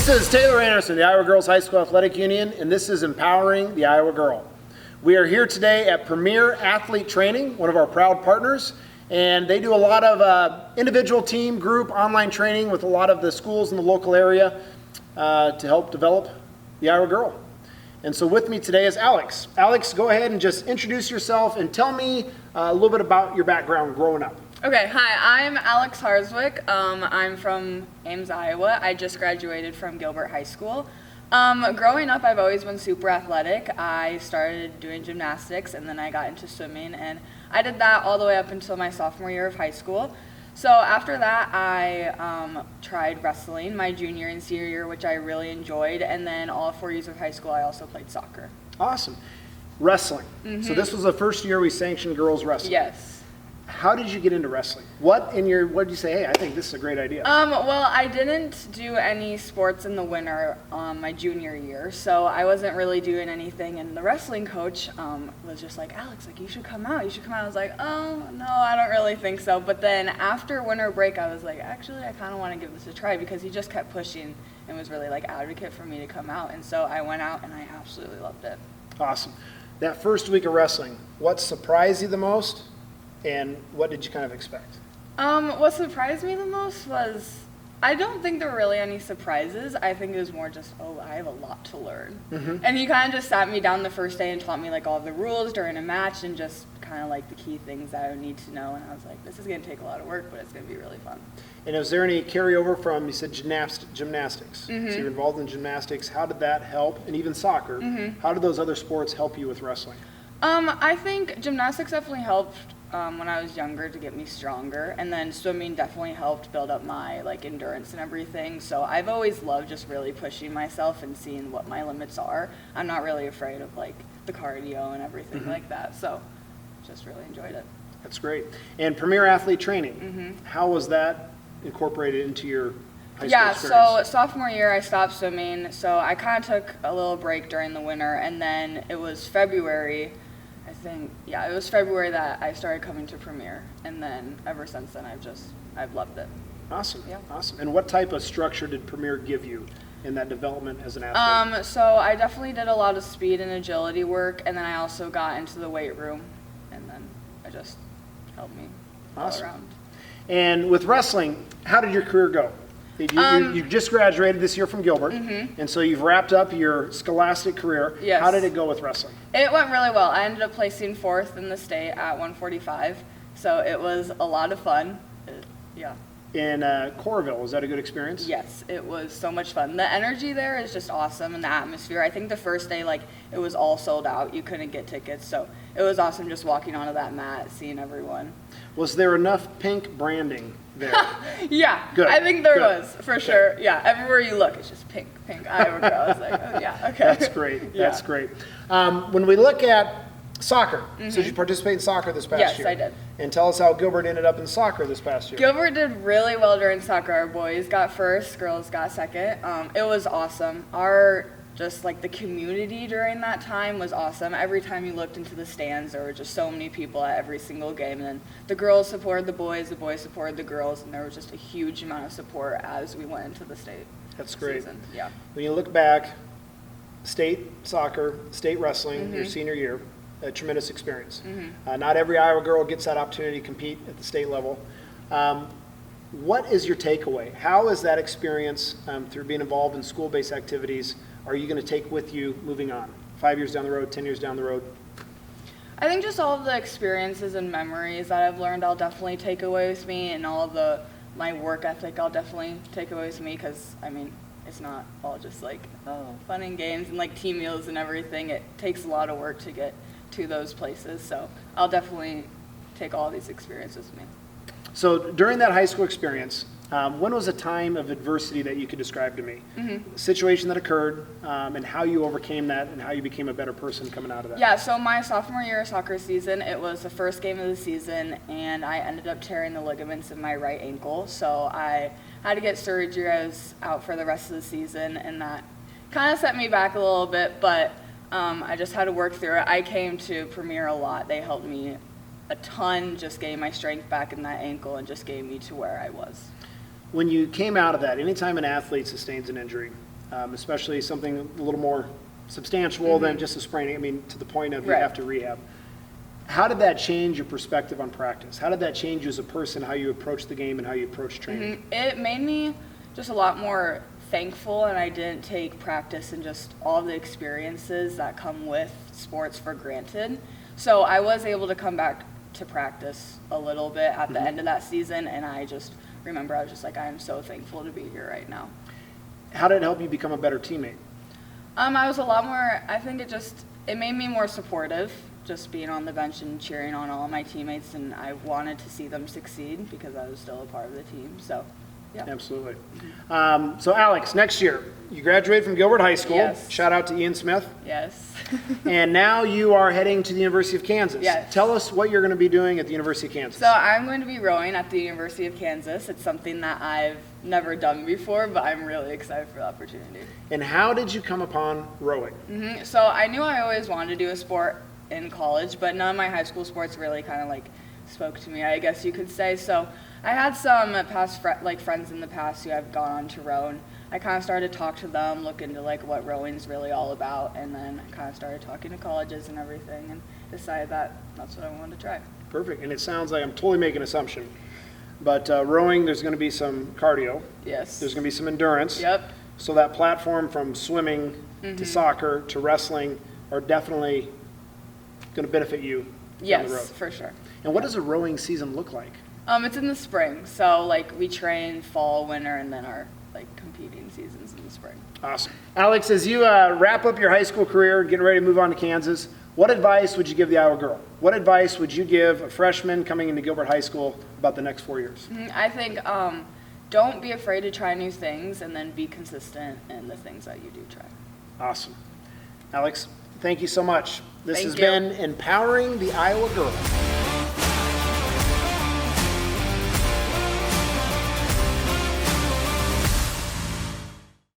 This is Taylor Anderson, the Iowa Girls High School Athletic Union, and this is Empowering the Iowa Girl. We are here today at Premier Athlete Training, one of our proud partners, and they do a lot of individual, team, group, online training with a lot of the schools in the local area to help develop the Iowa Girl. And so with me today is Alex. Alex, go ahead and just introduce yourself and tell me a little bit about your background growing up. Okay, hi, I'm Alex Harswick. I'm from Ames, Iowa. I just graduated from Gilbert High School. Growing up, I've always been super athletic. I started doing gymnastics and then I got into swimming, and I did that all the way up until my sophomore year of high school. So after that, I tried wrestling my junior and senior year, which I really enjoyed, and then all 4 years of high school, I also played soccer. Awesome. Wrestling. So this was the first year we sanctioned girls wrestling. Yes. How did you get into wrestling? What did you say, hey, I think this is a great idea? Well, I didn't do any sports in the winter my junior year, so I wasn't really doing anything, and the wrestling coach was just like, Alex, like, you should come out. I was like, oh, no, I don't really think so. But then after winter break, I was like, actually, I kind of want to give this a try, because he just kept pushing and was really like advocate for me to come out, and so I went out and I absolutely loved it. Awesome. That first week of wrestling, what surprised you the most? And what did you kind of expect? What surprised me the most was, I don't think there were really any surprises. I think it was more just, oh, I have a lot to learn. And he kind of just sat me down the first day and taught me like all the rules during a match and just kind of like the key things that I would need to know. And I was like, this is going to take a lot of work, but it's going to be really fun. And is there any carryover from, you said gymnastics. So you're involved in gymnastics. How did that help? And even soccer. How did those other sports help you with wrestling? I think gymnastics definitely helped when I was younger to get me stronger, and then swimming definitely helped build up my like endurance and everything. So I've always loved just really pushing myself and seeing what my limits are. I'm not really afraid of like the cardio and everything like that, so just really enjoyed it. That's great. And Premier Athlete Training, how was that incorporated into your high school experience? So sophomore year I stopped swimming, so I kind of took a little break during the winter, and then it was February, it was February that I started coming to Premier, and then ever since then I've loved it. Awesome. Yeah. Awesome. And what type of structure did Premier give you in that development as an athlete? So I definitely did a lot of speed and agility work, and then I also got into the weight room, and then it just helped me all around. And with wrestling, how did your career go? You just graduated this year from Gilbert, and so you've wrapped up your scholastic career. Yes. How did it go with wrestling? It went really well. I ended up placing 4th in the state at 145, so it was a lot of fun. Yeah. In Coralville, was that a good experience? Yes, it was so much fun. The energy there is just awesome, and the atmosphere. I think the first day, like, it was all sold out. You couldn't get tickets, so it was awesome just walking onto that mat, seeing everyone. Was there enough pink branding there? Yeah, good. I think there was, for sure. Yeah, everywhere you look, it's just pink, Iowa Girl. I was like, oh yeah, okay. That's great. That's great. When we look at soccer, so did you participate in soccer this past year? Yes, I did. And tell us how Gilbert ended up in soccer this past year. Gilbert did really well during soccer. Our boys got first, girls got second. It was awesome. Just like the community during that time was awesome. Every time you looked into the stands, there were just so many people at every single game. And then the girls supported the boys supported the girls, and there was just a huge amount of support as we went into the state. That's great. Season. Yeah. When you look back, state soccer, state wrestling, your senior year, a tremendous experience. Not every Iowa girl gets that opportunity to compete at the state level. What is your takeaway? How is that experience through being involved in school-based activities are you going to take with you moving on? 5 years down the road, 10 years down the road? I think just all of the experiences and memories that I've learned I'll definitely take away with me, and all of my work ethic I'll definitely take away with me, because, I mean, it's not all just like, oh, fun and games and like team meals and everything. It takes a lot of work to get to those places, so I'll definitely take all these experiences with me. So during that high school experience, when was a time of adversity that you could describe to me? A situation that occurred, and how you overcame that, and how you became a better person coming out of that? Yeah, so my sophomore year soccer season, it was the first game of the season, and I ended up tearing the ligaments in my right ankle, so I had to get surgery. I was out for the rest of the season, and that kind of set me back a little bit, but I just had to work through it. I came to Premier a lot. They helped me a ton, just getting my strength back in that ankle and just getting me to where I was. When you came out of that, anytime an athlete sustains an injury, especially something a little more substantial than just a sprain, I mean, to the point of you Right. have to rehab. How did that change your perspective on practice? How did that change you as a person, how you approach the game and how you approach training? It made me just a lot more thankful, and I didn't take practice and just all the experiences that come with sports for granted. So I was able to come back to practice a little bit at the end of that season, and I just remember I was just like, I am so thankful to be here right now. How did it help you become a better teammate? I was a lot more, I think it made me more supportive, just being on the bench and cheering on all of my teammates, and I wanted to see them succeed because I was still a part of the team, so, yeah. Absolutely. So Alex, next year, you graduated from Gilbert High School. Yes. Shout out to Ian Smith. Yes. And now you are heading to the University of Kansas. Yes. Tell us what you're going to be doing at the University of Kansas. So I'm going to be rowing at the University of Kansas. It's something that I've never done before, but I'm really excited for the opportunity. And how did you come upon rowing? So I knew I always wanted to do a sport in college, but none of my high school sports really kind of like spoke to me, I guess you could say. So I had some past friends in the past who have gone on to row, and I kind of started to talk to them, look into like what rowing's really all about, and then I kind of started talking to colleges and everything, and decided that that's what I wanted to try. Perfect. And it sounds like I'm totally making an assumption, but rowing, there's going to be some cardio. Yes. There's going to be some endurance. Yep. So that platform from swimming to soccer to wrestling are definitely going to benefit you down the road. Yes, for sure. And what does a rowing season look like? It's in the spring, so like we train fall, winter, and then our like competing seasons in the spring. Awesome. Alex, as you wrap up your high school career, getting ready to move on to Kansas, what advice would you give the Iowa girl? What advice would you give a freshman coming into Gilbert High School about the next 4 years? I think don't be afraid to try new things, and then be consistent in the things that you do try. Awesome. Alex, thank you so much. This Thank has you. been Empowering the Iowa Girl.